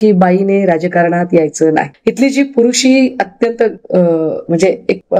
की बाईने राजकारणात यायचं नाही. इथली जी पुरुषी अत्यंत म्हणजे एक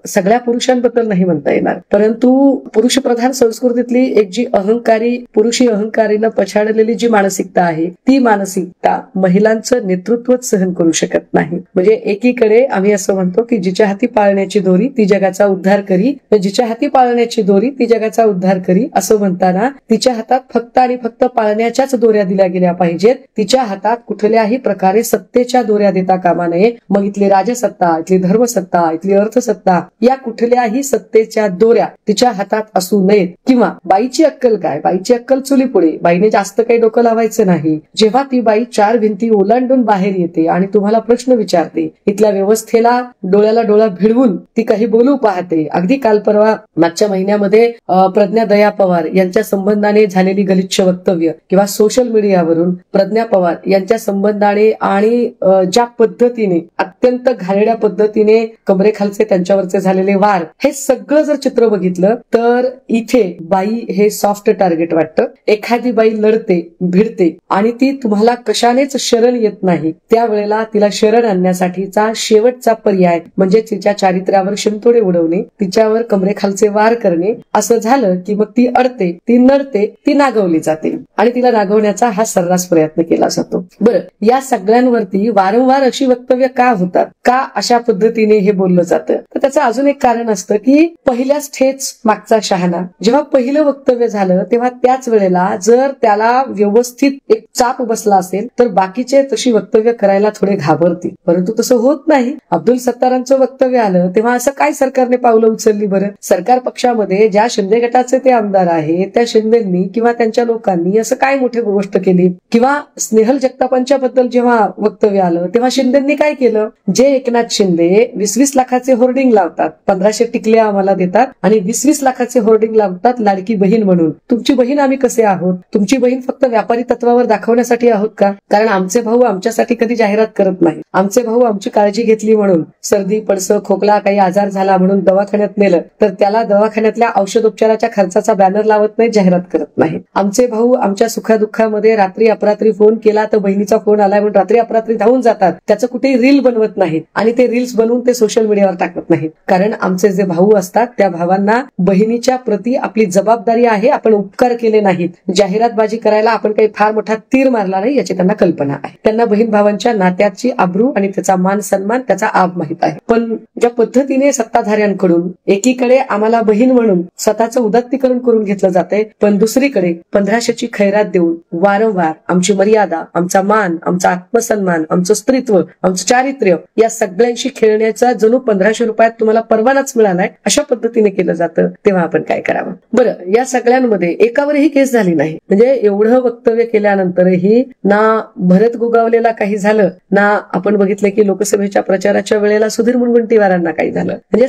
सगळ्या पुरुषांबद्दल नाही म्हणता येणार, परंतु पुरुष प्रधान संस्कृतीतली एक जी अहंकारी पुरुषी अहंकारीनं पछाडलेली जी मानसिकता आहे, ती मानसिकता महिलांचं नेतृत्वच सहन करू शकत नाही. म्हणजे एकीकडे आम्ही असं म्हणतो की जिच्या हाती पाळण्याची दोरी ती जगाचा उद्धार करी, जिच्या हाती पाळण्याची दोरी ती जगाचा उद्धार करी असं म्हणताना तिच्या हातात फक्त आणि फक्त पाळण्याच्याच दोऱ्या दिल्या गेल्या पाहिजेत. तिच्या हातात कुठल्याही प्रकारे सत्तेच्या दोऱ्या देता कामा नये. मग इथली राजसत्ता, इथली धर्मसत्ता, इथली अर्थसत्ता या कुठल्याही सत्तेच्या दोऱ्या तिच्या हातात असू नयेत. किंवा बाईची अक्कल काय, बाईची अक्कल चुली पुढे, बाईने जास्त काही डोकं लावायचं नाही. जेव्हा ती बाई 4 भिंती ओलांडून बाहेर येते आणि तुम्हाला प्रश्न विचारते, इथल्या व्यवस्थेला डोळ्याला डोळा भिडवून ती काही बोलू पाहते. अगदी काल परवा मागच्या महिन्यामध्ये प्रज्ञा दया पवार यांच्या संबंधाने झालेली गलिच्छ वक्तव्य किंवा सोशल मीडियावरून प्रज्ञा पवार यांच्या संबंधाने आणि ज्या पद्धतीने अत्यंत घाणेरड्या पद्धतीने कमरेखालचे त्यांच्यावरचे झालेले वार, हे सगळं जर चित्र बघितलं तर इथे बाई हे सॉफ्ट टार्गेट वाटतं. एखादी बाई लढते, भिडते आणि ती तुम्हाला कशानेच शरण येत नाही, त्यावेळेला तिला शरण आणण्यासाठीचा शेवटचा पर्याय म्हणजे तिच्या चारित्र्यावर शिंतोडे उडवणे, तिच्यावर कमरेखालचे वार करणे. असं झालं की मग ती अडते, ती नडते, ती नागवली जाते आणि तिला नागवण्याचा हा सर्रास प्रयत्न केला जातो. बरं, या सगळ्यांवरती वारंवार अशी वक्तव्य का होतात, का अशा पद्धतीने हे बोललं जातं, तर त्याचं अजून एक कारण असतं की पहिल्याच ठेच मागचा शहाणा. जेव्हा पहिलं वक्तव्य झालं तेव्हा त्याच वेळेला जर त्याला व्यवस्थित एक चाप बसला असेल तर बाकीचे तशी वक्तव्य करायला थोडे घाबरतील, परंतु तसं होत नाही. अब्दुल सत्तारांचं वक्तव्य आलं तेव्हा असं काय सरकारने पावलं उचलली बरं? सरकार पक्षामध्ये ज्या शिंदे गटाचे ते आमदार आहेत त्या शिंदेंनी किंवा त्यांच्या लोकांनी असं काय मोठी गोष्ट केली? किंवा स्नेहल जगतापांच्या बद्दल जेव्हा वक्तव्य आलं तेव्हा शिंदेंनी काय केलं? जे एकनाथ शिंदे 20-20 लाखाचे होर्डिंग लावतात, 1500 टिकल्या आम्हाला देतात आणि 20-20 लाखाचे होर्डिंग लावतात लाडकी बहीण म्हणून. तुमची बहीण आम्ही कसे आहोत? तुमची बहीण फक्त व्यापारी तत्वावर दाखवण्यासाठी आहोत का? कारण आमचे भाऊ आमच्यासाठी कधी जाहिरात करत नाही. आमचे भाऊ आमची काळजी घेतली म्हणून सर्दी, पडसं, खोकला, काही आजार झाला म्हणून दवाखान्यात नेलं तर त्याला दवाखान्यातल्या औषधोपचाराच्या खर्चाचा बॅनर लावत नाही, जाहिरात करत नाही. आमचे भाऊ आमच्या सुखादुःखामध्ये रात्री अपरात्री फोन केला तर बहिणीचा फोन आलाय म्हणून रात्री अपरात्री धावून जातात, त्याचं कुठेही रील बनवत नाहीत आणि ते रील्स बनवून ते सोशल मीडियावर टाकत नाहीत. कारण आमचे जे भाऊ असतात त्या भावांना बहिणीच्या प्रती आपली जबाबदारी आहे, आपण उपकार केले नाहीत, जाहिरातबाजी करायला आपण काही फार मोठा तीर मारला नाही याची त्यांना कल्पना आहे. त्यांना बहीण भावांच्या नात्याची आबरू आणि त्याचा मान सन्मान, त्याचा आब माहित आहे. पण ज्या पद्धतीने सत्ताधाऱ्यांकडून एकीकडे आम्हाला बहीण म्हणून स्वतःचं उदात्तीकरण करून घेतलं जातंय, पण दुसरीकडे 1500ची खैरात देऊन वारंवार आमची मर्यादा, आमचा मान, आमचा आत्मसन्मान, आमचं स्त्रीत्व, आमचं चारित्र्य या सगळ्यांशी खेळण्याचा जणू 1500 रुपयात तुम्हाला परवानाच मिळालाय अशा पद्धतीने केलं जातं, तेव्हा आपण काय करावं? बरं, या सगळ्यांमध्ये एकावरही केस झाली नाही. म्हणजे एवढं वक्तव्य केल्यानंतरही ना भरत गोगावलेला काही झालं, ना आपण बघितलं की लोकसभेच्या प्रचाराच्या वेळेला सुधीर मुनगंटीवारांना काही झालं. म्हणजे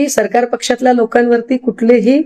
सरकार पक्षातल्या लोकांवरती कुठलीही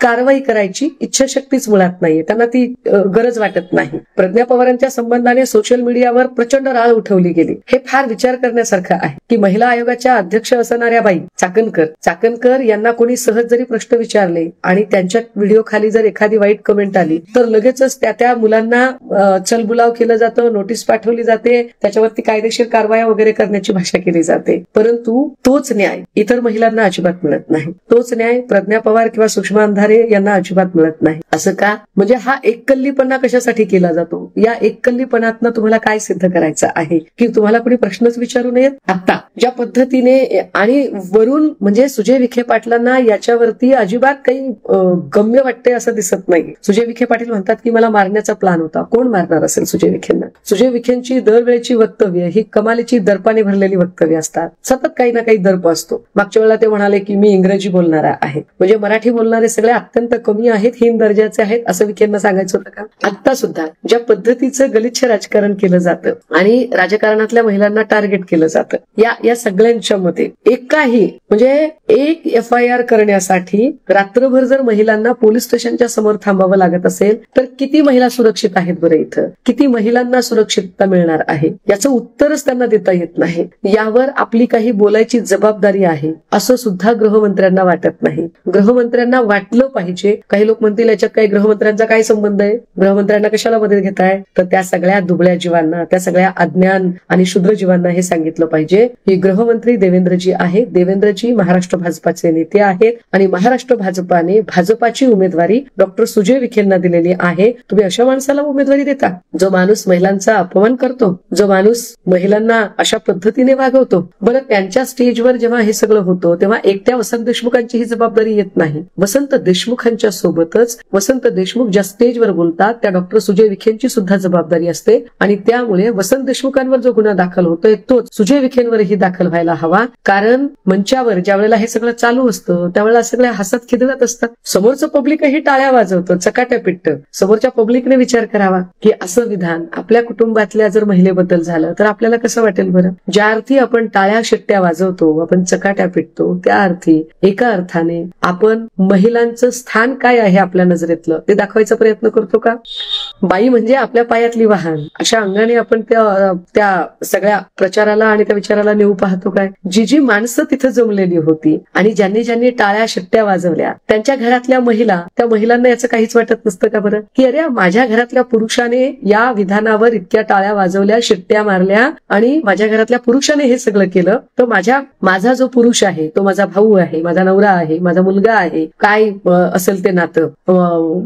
कारवाई करायची इच्छाशक्तीच मुळात नाहीये, त्यांना ती गरज वाटत नाही. प्रज्ञा पवारांच्या संबंधाने सोशल मीडियावर प्रचंड राळ उठवली गेली. हे फार विचार करण्यासारखं आहे की महिला आयोगाच्या अध्यक्ष असणाऱ्या बाई चाकणकर यांना कोणी सहज जरी प्रश्न विचारले आणि त्यांच्या व्हिडिओ खाली जर एखादी वाईट कमेंट आली तर लगेचच त्या मुलांना चलबुलाव केलं जातं, नोटीस पाठवली जाते, त्याच्यावरती कायदेशीर कारवाया वगैरे करण्याची भाषा केली जाते. परंतु तोच न्याय इतर महिलांना अजिबात मिळत नाही. तोच न्याय प्रज्ञा पवार किंवा सुषमा अंधारे यांना अजिबात मिळत नाही. असं का? म्हणजे हा एककल्लीपणा कशासाठी केला जातो? या एककल्लीपणातनं तुम्हाला काय सिद्ध करायचं आहे की तुम्हाला कोणी प्रश्नच विचारू नयेत? आता ज्या पद्धतीने आणि वरून म्हणजे सुजय विखे पाटलांना याच्यावरती अजिबात काही गम्य वाटते असं दिसत नाही. सुजय विखे पाटील म्हणतात की मला मारण्याचा प्लॅन होता. कोण मारणार असेल सुजय विखेंना? सुजय विखेंची दरवेळेची वक्तव्य ही कमालीची दर्पाने भरलेली वक्तव्य असतात. सतत काही ना काही दर्प असतो. मागच्या वेळेला ते म्हणाले की मी इंग्रजी बोलणारा आहे, म्हणजे मराठी बोलणारे सगळे अत्यंत कमी आहेत, हीन दर्जाचे आहेत असं विखेंना सांगायचं होतं का? आता सुद्धा ज्या पद्धतीचं गलिच्छ राजकारण केलं जातं आणि राजकारणातल्या महिलांना टार्गेट केलं जातं, या या सगळ्यांच्या मध्ये एकाही म्हणजे एक FIR करण्यासाठी रात्रभर जर महिलांना पोलीस स्टेशनच्या समोर थांबावं लागत असेल तर किती महिला सुरक्षित आहेत बरं? इथं किती महिलांना सुरक्षितता मिळणार आहे याचं उत्तरच त्यांना देता येत नाही. यावर आपली काही बोलायची जबाबदारी आहे असं सुद्धा गृहमंत्र्यांना वाटत नाही. गृहमंत्र्यांना वाटलं पाहिजे. काही लोक म्हणतील याच्यात काही गृहमंत्र्यांचा काय संबंध आहे, गृहमंत्र्यांना कशाला मदत घेताय? तर त्या सगळ्या दुबळ्या जीवांना, त्या सगळ्या अज्ञान आणि शूद्र जीवांना हे सांगितलं पाहिजे की गृहमंत्री देवेंद्रजी आहेत. देवेंद्रजी महाराष्ट्र भाजपाचे नेते आहेत आणि महाराष्ट्र भाजपाने भाजपाची उमेदवारी डॉक्टर सुजय विखेंना दिलेली आहे. तुम्ही अशा माणसाला उमेदवारी देता जो माणूस महिलांचा अपमान करतो, जो माणूस महिलांना अशा पद्धतीने वागवतो? बरं, त्यांच्या स्टेजवर जेव्हा हे सगळं होतं तेव्हा एकट्या वसंत देशमुखांची ही जबाबदारी येत नाही. वसंत देशमुखांच्या सोबतच वसंत देशमुख ज्या स्टेजवर बोलतात त्या डॉक्टर सुजय विखेंची सुद्धा जबाबदारी असते आणि त्यामुळे वसंत देशमुखांवर जो गुन्हा दाखल होतोय तोच सुजय विखेंवरही दाखल व्हायला हवा. कारण मंचावर ज्या वेळेला हे सगळं चालू असतं त्यावेळेला सगळ्या हसत खिदळत असतात, समोरचं पब्लिकही टाळ्या वाजवतं, चकाट्या पिटतं. समोरच्या पब्लिकने विचार करावा की असं विधान आपल्या कुटुंबातल्या जर महिलेबद्दल झालं तर आपल्याला कसं वाटेल बरं? ज्या अर्थी आपण टाळ्या शिट्ट्या वाजवतो, आपण चकाट्या पिटतो, त्या अर्थी एका अर्थाने आपण महिलांचं स्थान काय आहे आपल्या नजरेतलं ते दाखवायचा प्रयत्न करतो का? बाई म्हणजे आपल्या पायातली वाहन अशा अंगाने आपण त्या सगळ्या प्रचाराला आणि त्या विचाराला नेऊ पाहतो काय? जी जी माणसं तिथं जमलेली होती आणि ज्यांनी ज्यांनी टाळ्या शिट्ट्या वाजवल्या त्यांच्या घरातल्या महिला, त्या महिलांना याचं काहीच वाटत नसतं का बरं? की अरे माझ्या घरातल्या पुरुषाने या विधानावर इतक्या टाळ्या वाजवल्या, शिट्ट्या मारल्या आणि माझ्या घरातल्या पुरुषाने हे सगळं केलं तर माझा जो पुरुष आहे तो माझा भाऊ आहे, माझा नवरा आहे, माझा मुलगा आहे, काय असेल ते नातं,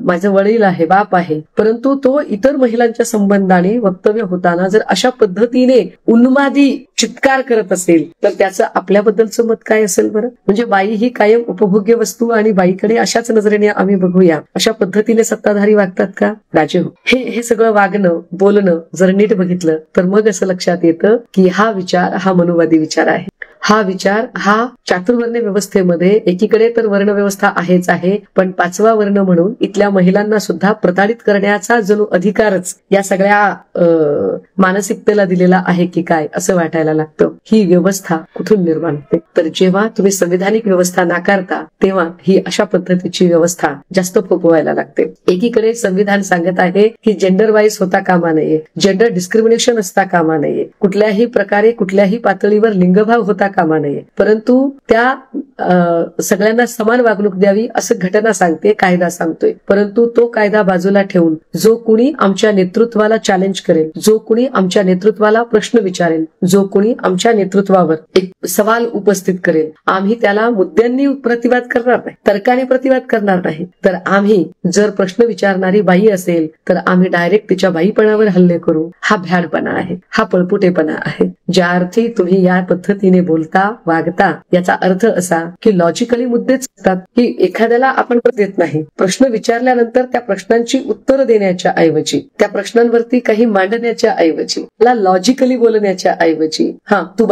माझं वडील आहे, बाप आहे, परंतु तो इतर महिलांच्या संबंधाने वक्तव्य होताना जर अशा पद्धतीने उन्मादी चित्कार करत असेल तर त्याचं आपल्याबद्दलचं मत काय असेल बरं? म्हणजे बाई ही कायम उपभोग्य वस्तू आणि बाईकडे अशाच नजरेने आम्ही बघूया अशा पद्धतीने सत्ताधारी वागतात का? राजे हो, हे सगळं वागणं बोलणं जर नीट बघितलं तर मग असं लक्षात येतं की हा विचार हा मनुवादी विचार आहे. हा विचार हा चातुर्वर्ण व्यवस्थेमध्ये एकीकडे तर वर्ण व्यवस्था आहेच आहे, पण पाचवा वर्ण म्हणून इथल्या महिलांना सुद्धा प्रताडित करण्याचा जणू अधिकारच या सगळ्या मानसिकतेला दिलेला आहे की काय असं वाटायला लागतं. ही व्यवस्था कुठून निर्माण होते? तर जेव्हा तुम्ही संविधानिक व्यवस्था नाकारता तेव्हा ही अशा पद्धतीची व्यवस्था जास्त फोपवायला लागते. एकीकडे संविधान सांगत आहे की जेंडर वाईज होता कामा नये, जेंडर डिस्क्रिमिनेशन असता कामा नये, कुठल्याही प्रकारे कुठल्याही पातळीवर लिंगभाव होता कामा नये, परंतु त्या सगळ्यांना समान वागणूक द्यावी असं घटना सांगते, कायदा सांगतोय. परंतु तो कायदा बाजूला ठेवून जो कुणी आमच्या नेतृत्वाला चॅलेंज करेल, जो कुणी आमच्या नेतृत्वाला प्रश्न विचारेल, जो कुणी आमच्या नेतृत्वावर एक सवाल उपस्थित करेल, आम्ही त्याला मुद्द्यांनी प्रतिवाद करणार नाही, तर्काने प्रतिवाद करणार नाही. तर आम्ही जर प्रश्न विचारणारी बाई असेल तर आम्ही डायरेक्ट तिच्या बाईपणावर हल्ले करू. हा भ्याडपणा आहे, हा पळपुटेपणा आहे. ज्या अर्थी तुम्ही या पद्धतीने बोलता वागता याचा अर्थ असा की लॉजिकली मुद्देच असतात की एखाद्याला आपण देत नाही, प्रश्न विचारल्यानंतर त्या प्रश्नांची उत्तर देण्याच्या ऐवजी, त्या प्रश्नांवरती काही मांडण्याच्या ऐवजी, मला लॉजिकली बोलण्याच्या ऐवजी तू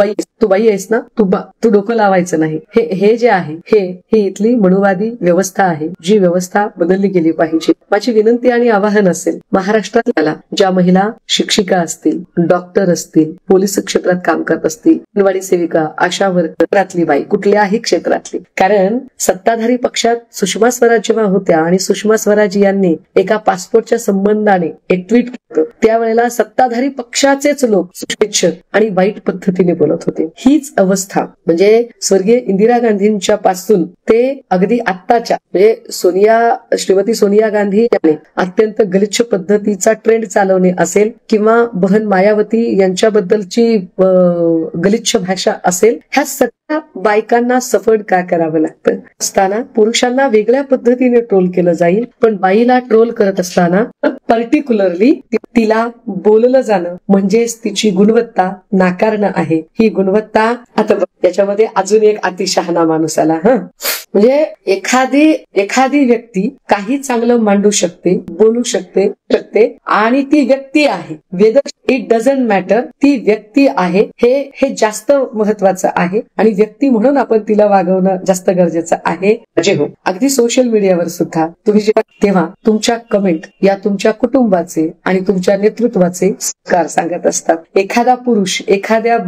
बाई आहेस ना, तू डोकं लावायचं नाही. हे जे आहे हे इथली मनुवादी व्यवस्था आहे, जी व्यवस्था बदलली गेली पाहिजे. माझी विनंती आणि आवाहन असेल, महाराष्ट्रातल्या ज्या महिला शिक्षिका असतील, डॉक्टर असतील, पोलीस क्षेत्रात काम करत असतील, अंगणवाडी सेविका, आशा वर्करातली बाई, कुठल्याही क्षेत्रातली, कारण सत्ताधारी पक्षात सुषमा स्वराज जेव्हा होत्या आणि सुषमा स्वराज यांनी एका पासपोर्टच्या संबंधाने एक ट्विट केलं, त्यावेळेला सत्ताधारी पक्षाचेच लोक सुश्मिच्छ आणि वाईट पद्धतीने बोलत होते. हीच अवस्था म्हणजे स्वर्गीय इंदिरा गांधींच्या पासून ते अगदी आत्ताच्या म्हणजे श्रीमती सोनिया गांधी यांनी अत्यंत गलिच्छ पद्धतीचा ट्रेंड चालवणे असेल किंवा बहन मायावती यांच्याबद्दलची गलिच्छ भाषा असेल, ह्या सगळ्या बायकांना सफर का करावं लागतं? असताना पुरुषांना वेगळ्या पद्धतीने ट्रोल केलं जाईल, पण बाईला ट्रोल करत असताना पर्टिक्युलरली तिला बोललं जाणं म्हणजेच तिची गुणवत्ता नाकारणं आहे. ही गुणवत्ता आता याच्यामध्ये अजून एक अतिशहाणा माणूस आला. म्हणजे एखादी व्यक्ती काही चांगलं मांडू शकते, बोलू शकते आणि ती व्यक्ती आहे, वेदर इट डझंट मॅटर, ती व्यक्ती आहे हे जास्त महत्वाचं आहे आणि व्यक्ती म्हणून आपण तिला वागवणं जास्त गरजेचं आहे. जे हो, अगदी सोशल मीडियावर सुद्धा तुम्ही तेव्हा तुमच्या कमेंट या तुमच्या कुटुंबाचे आणि तुमच्या नेतृत्वाचे संस्कार सांगत असतात. एखादा पुरुष एखाद्या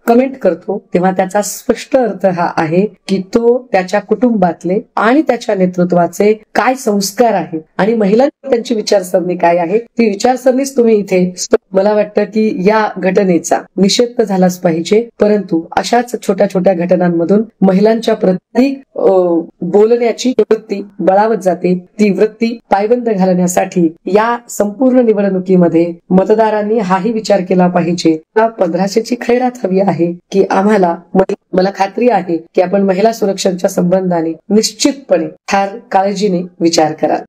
कमेंट करतो तेव्हा त्याचा स्पष्ट अर्थ हा आहे की तो त्याच्या कुटुंबातले आणि त्याच्या नेतृत्वाचे काय संस्कार आहेत आणि महिलांची त्यांची विचारसरणी काय आहे ती विचारसरणीच तुम्ही इथे. मला वाटतं की या घटनेचा निषेध तर झालाच पाहिजे, परंतु अशाच छोट्या छोट्या घटनांमधून महिलांच्या प्रती बोलण्याची वृत्ती बळावत जाते. ती वृत्ती पायबंद घालण्यासाठी या संपूर्ण निवडणुकीमध्ये मतदारांनी हाही विचार केला पाहिजे. 1500ची खैरात हवी आहे की आम्हाला. मला खात्री आहे की आपण महिला सुरक्षेच्या संबंधाने निश्चितपणे फार काळजीने विचार कराल.